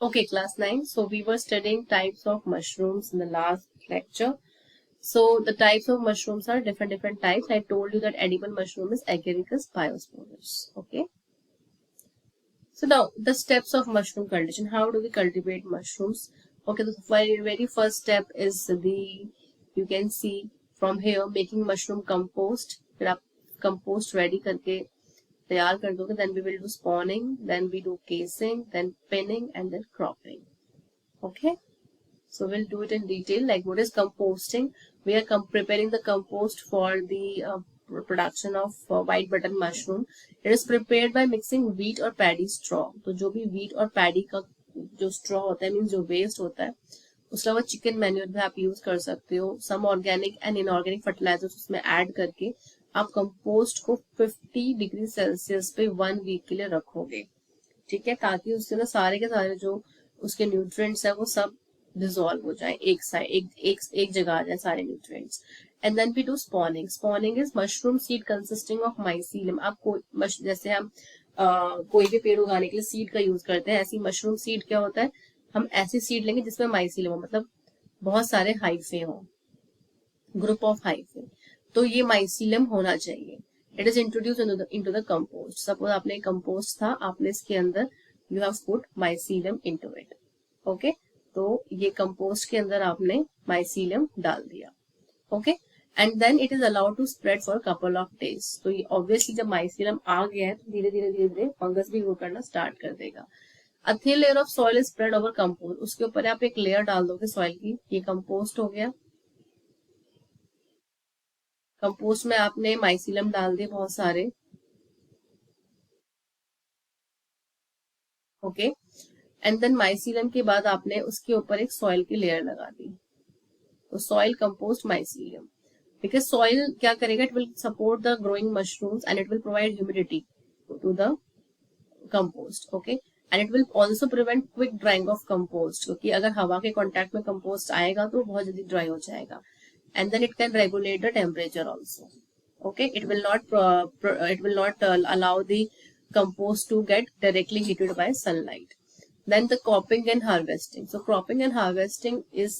Okay, class 9. So we were studying types of mushrooms in the last lecture. So the types of mushrooms are different types. I told you that edible mushroom is Agaricus biosporus. Okay. So now the steps of mushroom cultivation. How do we cultivate mushrooms? Okay, the very first step is you can see from here making mushroom compost. फिर आप compost ready करके तैयार कर दोगे. Then we will do spawning. Then we do casing. Then pinning and then cropping. Okay. So we'll do it in detail. Like what is composting? We are preparing the compost for the production of white button mushroom. It is prepared by mixing wheat or paddy straw. तो जो भी wheat और paddy का जो straw होता है, means जो waste होता है, उसके अलावा chicken manure भी आप use कर सकते हो. Some organic and inorganic fertilizers उसमें add करके आप compost को 50 डिग्री सेल्सियस पे 1 वीक के लिए रखोगे. ठीक है, ताकि उससे ना सारे के सारे जो उसके न्यूट्रिएंट्स है वो सब डिसॉल्व हो जाए, एक जगह आ जाए सारे nutrients. And then we do spawning. Spawning is mushroom seed consisting of mycelium. आप जैसे हम कोई भी पेड़ उगाने के लिए सीड का यूज करते हैं, ऐसी मशरूम सीड क्या होता है, हम ऐसी सीड लेंगे जिसमें माइसीलियम हो, मतलब बहुत सारे हाइफे हो, ग्रुप ऑफ हाइफे. तो ये माइसीलियम होना चाहिए. It is introduce into the compost. Suppose आपने कंपोस्ट था, आपने इसके अंदर you have put mycelium into it. Okay, तो ये कंपोस्ट के अंदर आपने माइसीलियम डाल दिया. Okay, and then it is allowed to spread for couple of days. तो ये ऑब्वियसली जब माइसीलियम आ गया है तो धीरे धीरे फंगस भी ग्रो करना स्टार्ट कर देगा. A thin layer of soil is spread over compost. उसके ऊपर आप एक लेयर डाल दोगे सॉइल की. ये कंपोस्ट हो गया. कंपोस्ट में आपने माइसीलियम डाल दिए बहुत सारे. ओके, एंड देन माइसीलियम के बाद आपने उसके ऊपर एक सॉइल की लेयर लगा दी. तो soil compost mycelium. Because soil क्या करेगा, it will support the growing mushrooms and it will provide humidity to the compost. Okay, and it will also prevent quick drying of compost, क्योंकि अगर हवा के कॉन्टेक्ट में कंपोस्ट आएगा तो बहुत जल्दी ड्राई हो जाएगा. And then it can regulate the temperature also. Okay, it will not allow the compost to get directly heated by sunlight. Then the cropping and harvesting. So cropping and harvesting is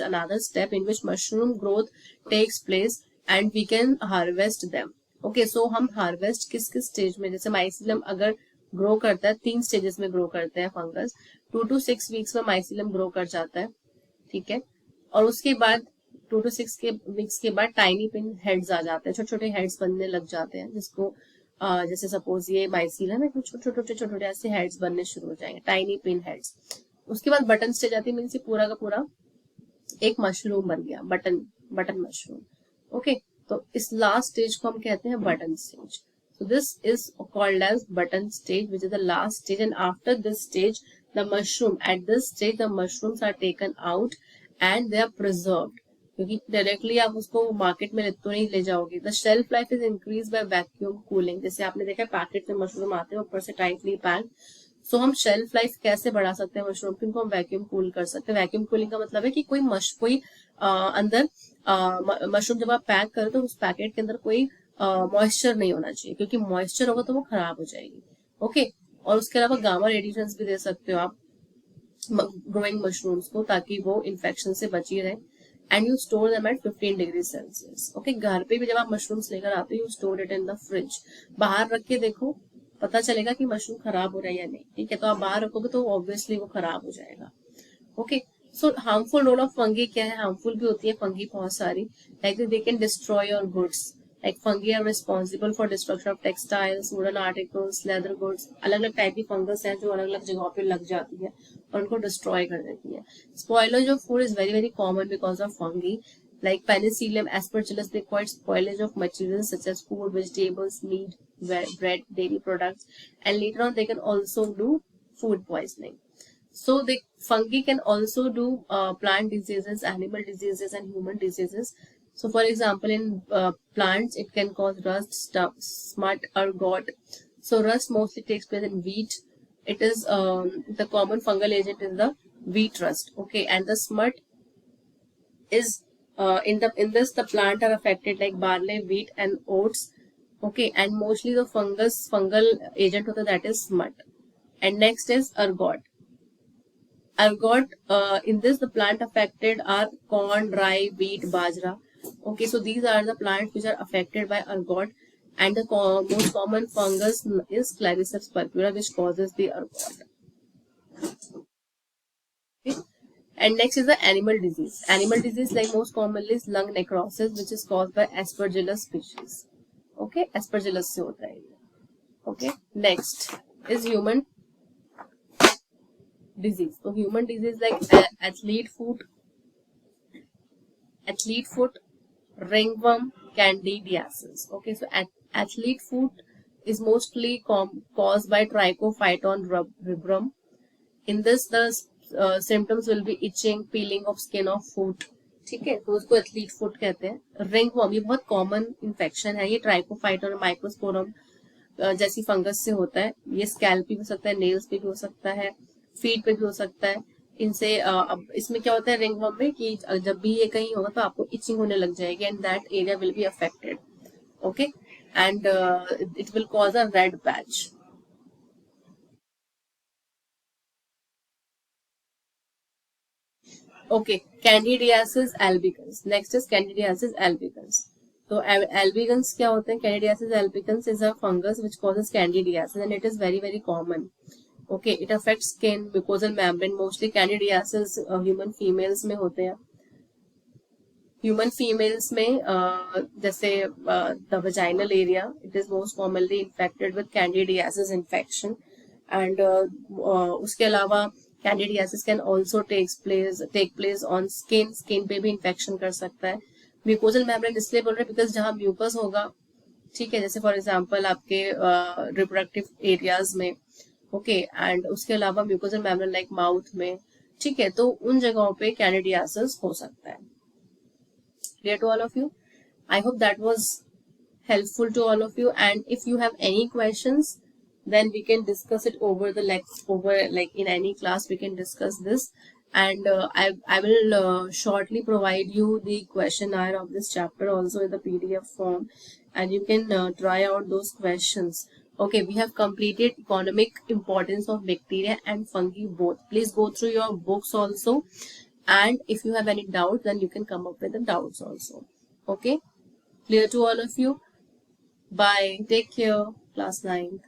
another step in which mushroom growth takes place and we can harvest them. Okay, so हम harvest किस stage में, जैसे mycelium अगर grow करता है, 3 stages में grow करते हैं फंगस. 2 to 6 वीक्स में माइसीलियम ग्रो कर जाता है. ठीक है, और उसके बाद 2 to 6 वीक्स के बाद टाइनी पिन हेड्स आ जाते हैं, छोटे छोटे हेड्स बनने लग जाते हैं, जिसको जैसे सपोज ये माइसीलियम है, छोटे छोटे ऐसे हेड्स बनने शुरू हो जाएंगे, टाइनी पिन हेड्स. उसके बाद बटन स्टेज आती है, मीन्स ये पूरा का पूरा एक मशरूम बन गया, बटन मशरूम. ओके, तो इस लास्ट स्टेज को हम कहते हैं button stage. So this is called as button stage, which is the last stage. And after this stage, at this stage, the mushrooms are taken out and they are preserved. क्योंकि directly आप उसको market में तो नहीं ले जाओगे. The shelf life is increase by vacuum cooling. जैसे आपने देखा पैकेट में मशरूम आते हैं ऊपर से टाइटली पैक्ड. सो हम शेल्फ लाइफ कैसे बढ़ा सकते हैं मशरूम की, इनको हम वैक्यूम कूल कर सकते हैं. वैक्यूम कूलिंग का मतलब है कि कोई अंदर मशरूम जब आप पैक करो तो उस पैकेट के अंदर कोई मॉइस्चर नहीं होना चाहिए, क्योंकि मॉइस्चर होगा तो वो खराब हो जाएगी. ओके, और उसके अलावा गामा रेडिएशंस भी दे सकते हो आप ग्रोइंग मशरूम्स को, ताकि वो इन्फेक्शन से बची रहे. And you store them at 15 degree Celsius. Okay, घर पे भी जब आप मशरूम्स लेकर आते हो, you store it in the fridge. बाहर रख के देखो, पता चलेगा कि मशरूम खराब हो रहा है या नहीं. ठीक है, तो आप बाहर रखोगे तो ऑब्वियसली वो खराब हो जाएगा. Okay, so harmful role of fungi क्या है. हार्मफुल भी होती है फंगी बहुत सारी. Like they can destroy your goods. Like fungi are responsible for destruction of textiles, wooden articles, leather goods. अलग अलग टाइप की फंगस हैं जो अलग अलग जगहों पे लग जाती है और उनको डिस्ट्रॉय कर देती है. Spoilage of food is very very common because of fungi. Like penicillium, aspergillus, they cause spoilage of materials such as food, vegetables, meat, bread, dairy products, and later on they can also do food poisoning. So the fungi can also do plant diseases, animal diseases, and human diseases. So for example, in plants, it can cause rust, smut, or rot. So rust mostly takes place in wheat. It is the common fungal agent is the wheat rust. Okay, and the smut is in this the plant are affected like barley, wheat, and oats. Okay, and mostly the fungal agent of that is smut. And next is ergot. Ergot, in this the plant affected are corn, rye, wheat, bajra. Okay, so these are the plants which are affected by ergot, and the most common fungus is Claviceps purpura, which causes the ergot. Okay. And next is the animal disease. Animal disease, like most commonly, is lung necrosis, which is caused by Aspergillus species. Okay, Aspergillus से होता है ये. Okay, next is human disease. So human disease like athlete foot, ringworm, candidiasis. Okay, so athlete foot is mostly caused by Trichophyton rubrum. In this, the symptoms will be itching, peeling of skin of foot. ठीक है, तो उसको athlete foot कहते हैं. Ring warm, ये बहुत common infection है. ये ट्राइकोफाइटन और माइक्रोस्पोरम जैसी फंगस से होता है. ये स्कैल्प पे भी हो सकता है, नेल्स पे भी हो सकता है, फीट पे भी हो सकता है. इनसे अब इसमें क्या होता है रिंग वर्म में कि जब भी ये कहीं होगा तो आपको इचिंग होने लग जाएगी and that area will be affected. Okay, and it will cause a red patch. Okay, candidiasis albicans. Next is candidiasis albicans. तो एल्बिकन्स क्या होते हैं? Candidiasis albicans is a fungus which causes candidiasis and it is very very common. Okay, it affect skin, mucosal membrane. Mostly candidiasis human females में होते हैं. Human females में जैसे the vaginal area, it is most commonly infected with candidiasis infection. And उसके अलावा candidiasis can also take place on skin पे भी infection कर सकता है. म्यूकोजल मेम्ब्रेन इसलिए बोल रहे हैं बिकॉज जहाँ म्यूकस होगा, ठीक है, जैसे फॉर एग्जाम्पल आपके रिप्रोडक्टिव एरियाज में. ओके, एंड उसके अलावा म्यूकोजल मेम्ब्रेन लाइक माउथ में, ठीक है, तो उन जगहों पे कैंडिडियासिस हो सकता है. Clear to all of you? I hope that was helpful to all of you. And if you have any questions, then we can discuss it over like in any class we can discuss this. And I will shortly provide you the questionnaire of this chapter also in the PDF form, and you can try out those questions. Okay, we have completed economic importance of bacteria and fungi both. Please go through your books also. And if you have any doubts, then you can come up with the doubts also. Okay, clear to all of you? Bye. Take care. Class 9.